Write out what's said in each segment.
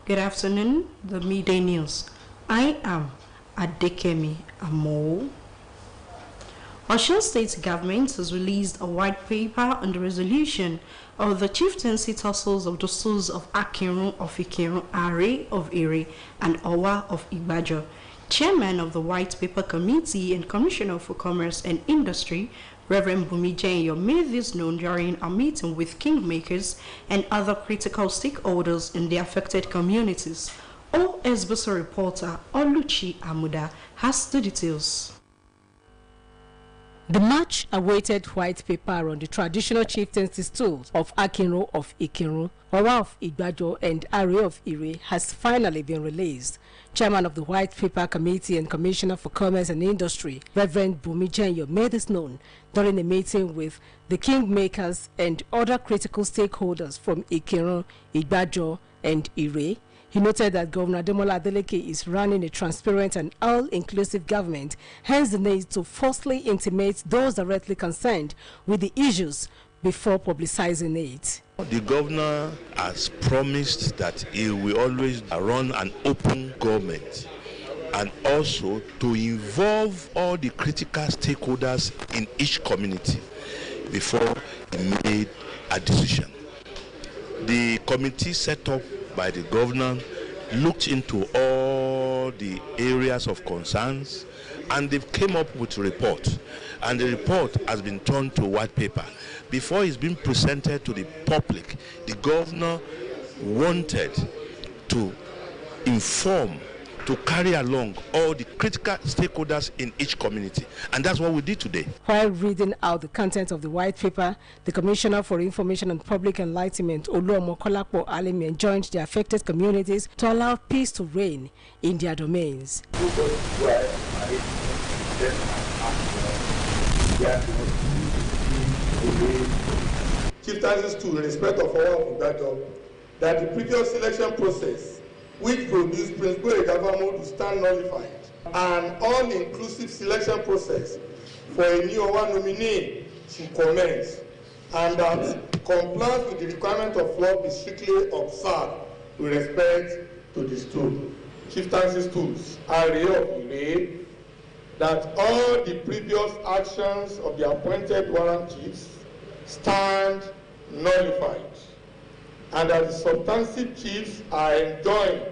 Good afternoon, the Midday News. I am Adekemi Amo. Osun State government has released a white paper on the resolution of the chieftaincy tussles of the souls of Akinrun of Ikinrun, Are of Ire, and Owa of Igbajo. Chairman of the White Paper Committee and Commissioner for Commerce and Industry, Reverend Bumijenyo, made this known during a meeting with kingmakers and other critical stakeholders in the affected communities. OSBC reporter Oluchi Amuda has the details. The much-awaited white paper on the traditional chieftaincy tools of Akinrun of Ikinrun, Owa of Igbajo, and Are of Ire has finally been released. Chairman of the White Paper Committee and Commissioner for Commerce and Industry, Reverend Bumijenyo, made this known during a meeting with the kingmakers and other critical stakeholders from Ikinrun, Igbajo, and Ire. He noted that Governor Ademola Adeleke is running a transparent and all-inclusive government, hence the need to firstly intimate those directly concerned with the issues before publicizing it. The governor has promised that he will always run an open government and also to involve all the critical stakeholders in each community before he made a decision. The committee set up by the governor looked into all the areas of concerns and they came up with a report, and the report has been turned to white paper. Before it's been presented to the public, the governor wanted to inform, to carry along all the critical stakeholders in each community, and that's what we did today. While reading out the content of the white paper, the Commissioner for Information and Public Enlightenment, Oluomokolapo Alimi, enjoined the affected communities to allow peace to reign in their domains. Chieftains to respect of our that the previous selection process, which produced Prince Boyegavamo to stand nullified, an all-inclusive selection process for a new Owa nominee to commence, and that compliance with the requirement of law be strictly observed with respect to the stool. Chieftaincy stools are real that all the previous actions of the appointed warrant chiefs stand nullified, and that the substantive chiefs are enjoined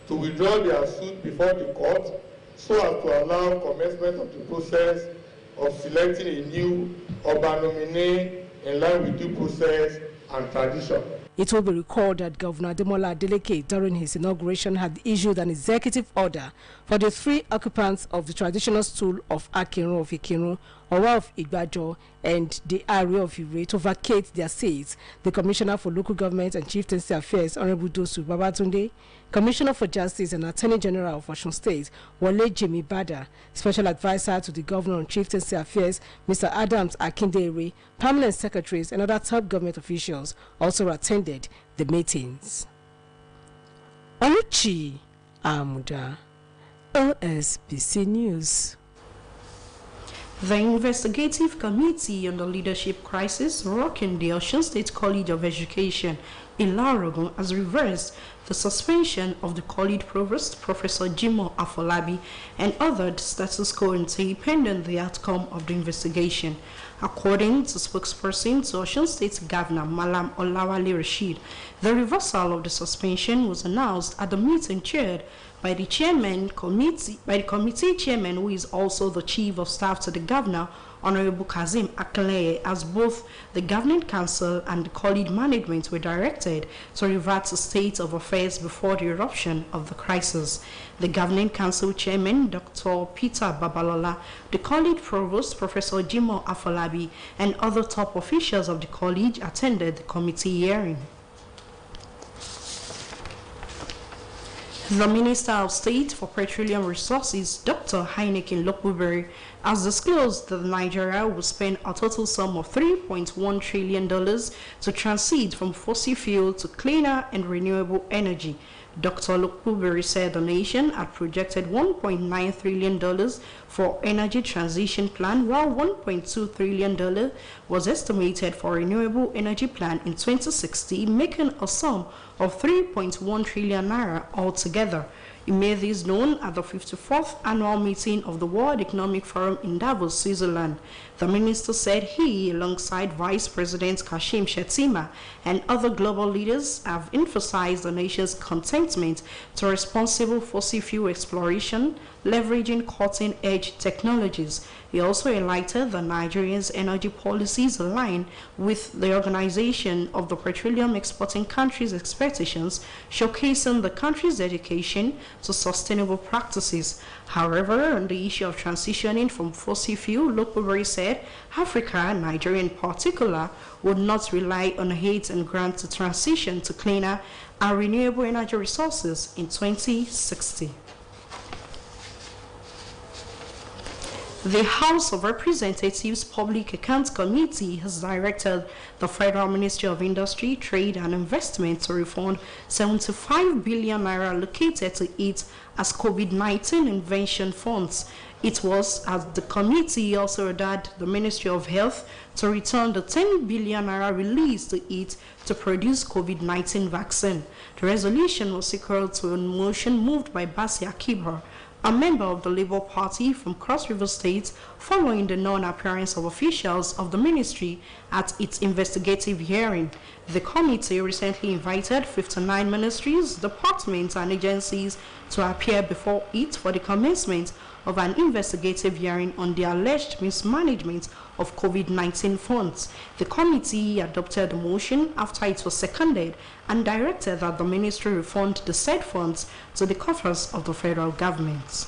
to withdraw their suit before the court so as to allow commencement of the process of selecting a new Oba nominee in line with due process and tradition. It will be recalled that Governor Ademola Adeleke, during his inauguration, had issued an executive order for the 3 occupants of the traditional stool of Akinrun of Ikinrun, Owa of Igbajo, and the Are of Ire to vacate their seats. The Commissioner for Local Government and Chieftaincy Affairs, Honorable Dosu Babatunde, Commissioner for Justice and Attorney General of Osun State, Wole Jimi Bada, Special Advisor to the Governor on Chieftaincy Affairs, Mr. Adams Akindere, Permanent Secretaries, and other top government officials also attended the meetings. Oluchi Amuda, OSBC News. The investigative committee on the leadership crisis rocking the Osun State College of Education in Larogun has reversed the suspension of the college provost, Professor Jimoh Afolabi, and ordered status quo ante pending the outcome of the investigation. According to spokesperson to Osun State Governor Malam Olawale Rashid, the reversal of the suspension was announced at the meeting chaired by the committee chairman, who is also the chief of staff to the governor, Honorable Kazim Akleye, as both the governing council and the college management were directed to revert to state of affairs before the eruption of the crisis. The governing council chairman, Dr. Peter Babalola, the college provost, Professor Jimoh Afolabi, and other top officials of the college attended the committee hearing. The Minister of State for Petroleum Resources, Dr. Heineken Lokuberi, has disclosed that Nigeria will spend a total sum of $3.1 trillion to transit from fossil fuel to cleaner and renewable energy. Dr. Lokuberi said the nation had projected $1.9 trillion for energy transition plan, while $1.2 trillion was estimated for renewable energy plan in 2060, making a sum of 3.1 trillion naira altogether. He made this known at the 54th annual meeting of the World Economic Forum in Davos, Switzerland. The minister said he, alongside Vice President Kashim Shettima and other global leaders, have emphasized the nation's commitment to responsible fossil fuel exploration, leveraging cutting-edge technologies. He also highlighted that Nigeria's energy policies align with the Organization of the Petroleum Exporting Countries' expectations, showcasing the country's dedication to sustainable practices. However, on the issue of transitioning from fossil fuel, Lokobori said Africa, Nigeria in particular, would not rely on aid and grants to transition to cleaner and renewable energy resources in 2060. The House of Representatives Public Accounts Committee has directed the Federal Ministry of Industry, Trade and Investment to refund 75 billion naira allocated to it as COVID-19 invention funds. It was as the committee also ordered the Ministry of Health to return the 10 billion naira released to it to produce COVID-19 vaccine. The resolution was equal to a motion moved by Basi Akiba, a member of the Labour Party from Cross River State, following the non-appearance of officials of the ministry at its investigative hearing. The committee recently invited 59 ministries, departments and agencies to appear before it for the commencement of an investigative hearing on the alleged mismanagement of COVID-19 funds. The committee adopted the motion after it was seconded and directed that the ministry refund the said funds to the coffers of the federal government.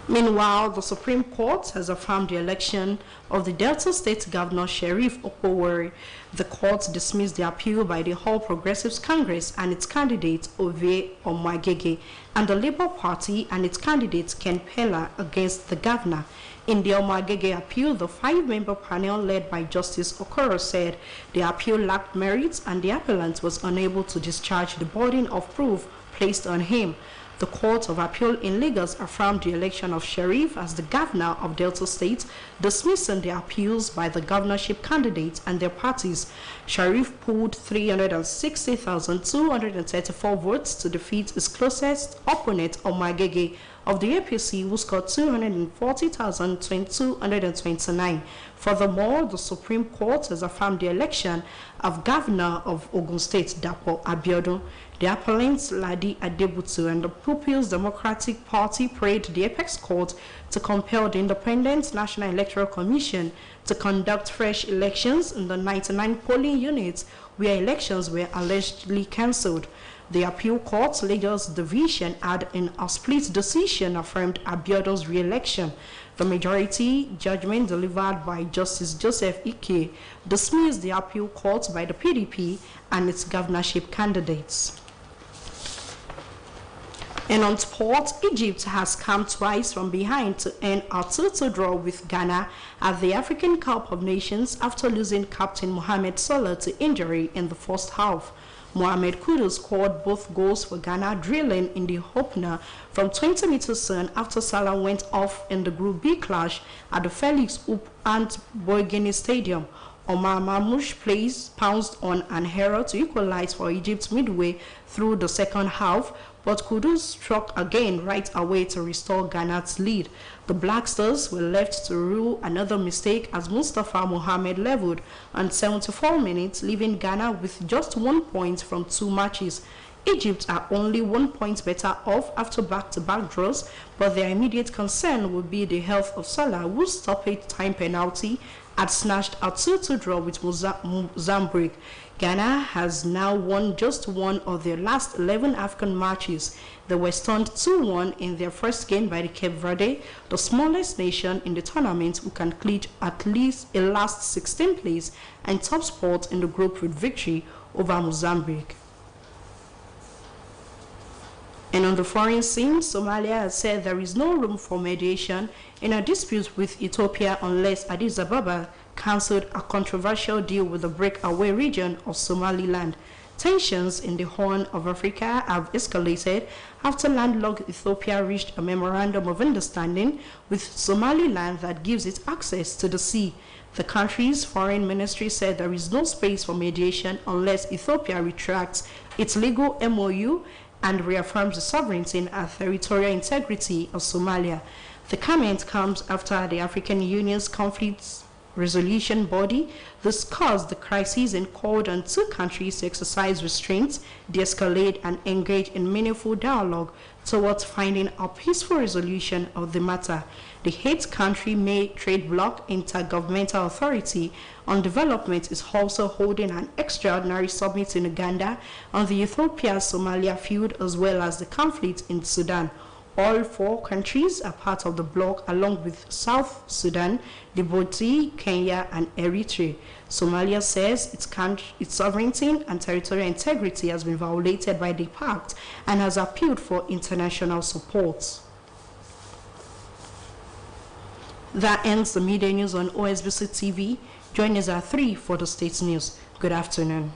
Meanwhile, the Supreme Court has affirmed the election of the Delta State Governor Sheriff Okpoweri. The court dismissed the appeal by the All Progressives Congress and its candidate Ove Omagege and the Labour Party and its candidate Ken Pella against the governor. In the Omagege appeal, the 5-member panel led by Justice Okoro said the appeal lacked merit and the appellant was unable to discharge the burden of proof placed on him. The Court of Appeal in Lagos affirmed the election of Sheriff as the governor of Delta State, dismissing the appeals by the governorship candidates and their parties. Sheriff pulled 360,234 votes to defeat his closest opponent, Omagege, of the APC, who scored 240,229. Furthermore, the Supreme Court has affirmed the election of Governor of Ogun State, Dapo Abiodun. The appellants, Ladi Adebutu and the People's Democratic Party, prayed the Apex Court to compel the Independent National Electoral Commission to conduct fresh elections in the 99 polling units where elections were allegedly cancelled. The appeal court, Lagos Division, had in a split decision affirmed Abiodun's re-election. The majority judgment delivered by Justice Joseph Ike dismissed the appeal court by the PDP and its governorship candidates. And on sport, Egypt has come twice from behind to end a 2-2 draw with Ghana at the African Cup of Nations after losing captain Mohamed Salah to injury in the first half. Mohamed Kudus scored both goals for Ghana, drilling in the opener from 20 meters zone after Salah went off in the Group B clash at the Felix Ant Boigini Stadium. Omar Mamouche pounced on an error to equalize for Egypt midway through the second half, but Kudus struck again right away to restore Ghana's lead. The Black Stars were left to rue another mistake as Mustafa Mohamed leveled on 74 minutes, leaving Ghana with just 1 point from 2 matches. Egypt are only 1 point better off after back-to-back draws, but their immediate concern will be the health of Salah, whose stoppage time penalty had snatched a 2-2 draw with Mozambique. Ghana has now won just one of their last 11 African matches. They were stunned 2-1 in their first game by the Cape Verde, the smallest nation in the tournament, who can clinch at least a last 16 place and top spot in the group with victory over Mozambique. And on the foreign scene, Somalia has said there is no room for mediation in a dispute with Ethiopia unless Addis Ababa cancelled a controversial deal with the breakaway region of Somaliland. Tensions in the Horn of Africa have escalated after landlocked Ethiopia reached a memorandum of understanding with Somaliland that gives it access to the sea. The country's foreign ministry said there is no space for mediation unless Ethiopia retracts its legal MOU and reaffirms the sovereignty and territorial integrity of Somalia. The comment comes after the African Union's conflicts resolution body discussed the crisis and called on two countries to exercise restraints, de-escalate, and engage in meaningful dialogue towards finding a peaceful resolution of the matter. The eight-country May trade bloc Intergovernmental Authority on Development is also holding an extraordinary summit in Uganda on the Ethiopia-Somalia feud as well as the conflict in Sudan. All four countries are part of the bloc along with South Sudan, Djibouti, Kenya, and Eritrea. Somalia says its sovereignty and territorial integrity has been violated by the pact and has appealed for international support. That ends the midday news on OSBC TV. Join us at 3 for the States News. Good afternoon.